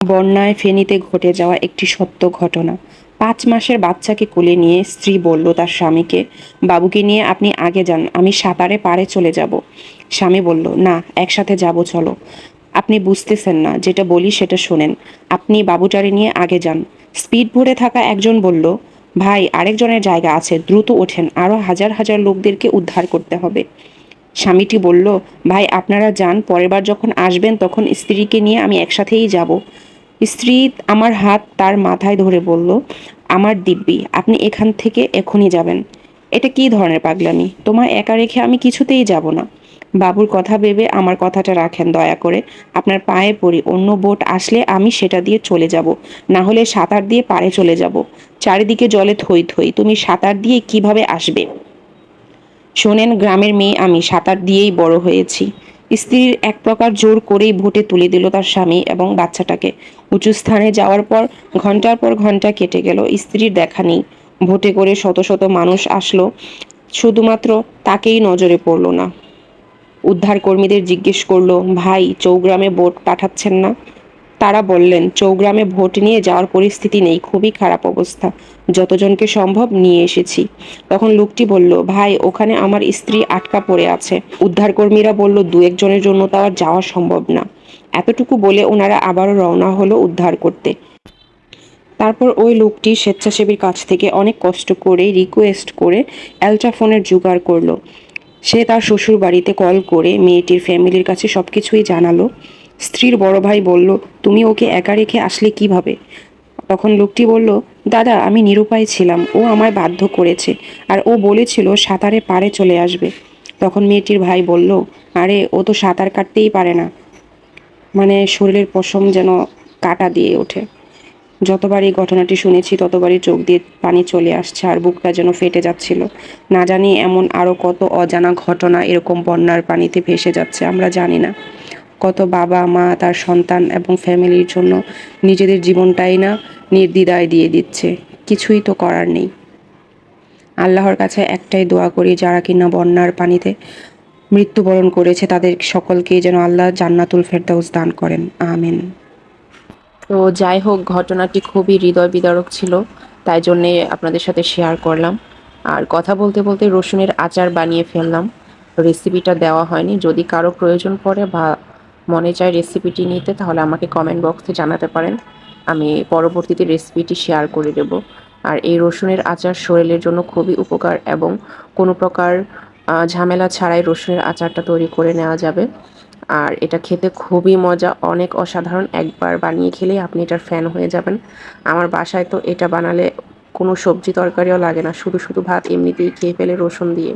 বন্যায় ফেনীতে ঘটে যাওয়া একটি সত্য ঘটনা। ৫ মাসের বাচ্চাকে কোলে নিয়ে স্ত্রী বলল তার স্বামীকে, বাবুকে নিয়ে আপনি আগে যান, আমি সাঁতারে পাড়ে চলে যাব। স্বামী বলল, না, একসাথে যাব, চলো। আপনি বুঝতেছেন না, যেটা বলি সেটা শোনেন। আপনি বাবুটারে নিয়ে আগে যান। স্পিড বোটে থাকা একজন বলল, ভাই, আরেকজনের জায়গা আছে, দ্রুত ওঠেন, আরও হাজার হাজার লোকদেরকে উদ্ধার করতে হবে। স্বামীটি বলল, ভাই আপনারা যান, পরের বার যখন আসবেন তখন স্ত্রীকে নিয়ে আমি একসাথেই যাব। স্ত্রী আমার হাত তার মাথায় ধরে বলল, আমার দিব্যি, আপনি এখান থেকে এখনই যাবেন। এটা কী ধরনের পাগলামি? তোমার একা রেখে আমি কিছুতেই যাব না। বাবুর কথা ভেবে আমার কথাটা রাখেন দয়া করে। আপনার পায়ে পড়ি, অন্য বোট আসলে আমি সেটা দিয়ে চলে যাব, না হলে সাঁতার দিয়ে পাড়ে চলে যাব। চারিদিকে জলে থই থই, তুমি সাঁতার দিয়ে কিভাবে আসবে? শোনেন, গ্রামের মেয়ে আমি, সাঁতার দিয়েই বড় হয়েছি। স্ত্রীর এক প্রকার জোর করেই ভোটে তুলে দিল তার স্বামী এবং বাচ্চাটাকে। উঁচু স্থানে যাওয়ার পর ঘন্টার পর ঘন্টা কেটে গেল, স্ত্রীর দেখা নেই। ভোটে করে শত শত মানুষ আসলো, শুধুমাত্র তাকেই নজরে পড়ল না। উদ্ধার কর্মীদের জিজ্ঞেস করলো, ভাই, চৌগ্রামে বোট পাঠাচ্ছেন না? তারা বললেন, চৌগ্রামে ভোট নিয়ে যাওয়ার পরিস্থিতি নেই, খুবই খারাপ অবস্থা, যতজনকে সম্ভব নিয়ে এসেছি। তখন লোকটি বলল, ভাই, ওখানে আমার স্ত্রী আটকা পড়ে আছে। উদ্ধারকর্মীরা বলল, দু একজনের জন্য তো আর যাওয়া সম্ভব না। এতটুকু বলে ওনারা আবারও রওনা হলো উদ্ধার করতে। তারপর ওই লোকটি স্বেচ্ছাসেবীর কাছ থেকে অনেক কষ্ট করে রিকোয়েস্ট করে অ্যালট্রাফোনের জোগাড় করলো। সে তার শ্বশুর বাড়িতে কল করে মেয়েটির ফ্যামিলির কাছে সব কিছুই জানালো। স্ত্রীর বড় ভাই বলল, তুমি ওকে একা রেখে আসলে কিভাবে? তখন লোকটি বলল, দাদা, আমি নিরুপায় ছিলাম, ও আমায় বাধ্য করেছে, আর ও বলেছিল সাঁতারে পাড়ে চলে আসবে। তখন মেয়েটির ভাই বলল, আরে, ও তো সাঁতার কাটতেই পারে না। মানে শরীরের পশম যেন কাটা দিয়ে ওঠে। যতবার এই ঘটনাটি শুনেছি ততবারই চোখ দিয়ে পানি চলে আসছে আর বুকটা যেন ফেটে যাচ্ছিল। না জানি এমন আরও কত অজানা ঘটনা এরকম বন্যার পানিতে ভেসে যাচ্ছে, আমরা জানি না। কত বাবা মা তার সন্তান এবং ফ্যামিলির জন্য নিজেদের জীবনটাই না নির্দ্বিধায় দিয়ে দিচ্ছে। কিছুই তো করার নেই। আল্লাহর কাছে একটাই দোয়া করি, যারা কিনা বন্যার পানিতে মৃত্যুবরণ করেছে তাদের সকলকেই যেন আল্লাহ জান্নাতুল ফেরদাউস দান করেন, আমিন। তো যাই হোক, ঘটনাটি খুবই হৃদয় বিদারক ছিল, তাই জন্যে আপনাদের সাথে শেয়ার করলাম। আর কথা বলতে বলতে রসুনের আচার বানিয়ে ফেললাম। রেসিপিটা দেওয়া হয়নি, যদি কারো প্রয়োজন পড়ে বা মনে চায় রেসিপিটি নিতে, তাহলে আমাকে কমেন্ট বক্সে জানাতে পারেন, আমি পরবর্তীতে রেসিপিটি শেয়ার করে দেব। আর এই রসুনের আচার শরীরের জন্য খুবই উপকার এবং কোনো প্রকার ঝামেলা ছাড়াই রসুনের আচারটা তৈরি করে নেওয়া যাবে। আর এটা খেতে খুবই মজা, অনেক অসাধারণ। একবার বানিয়ে খেলেই আপনি এটার ফ্যান হয়ে যাবেন। আমার বাসায় তো এটা বানালে কোনো সবজি তরকারিও লাগে না, শুধু শুধু ভাত এমনিতেই খেয়ে ফেলে রসুন দিয়ে।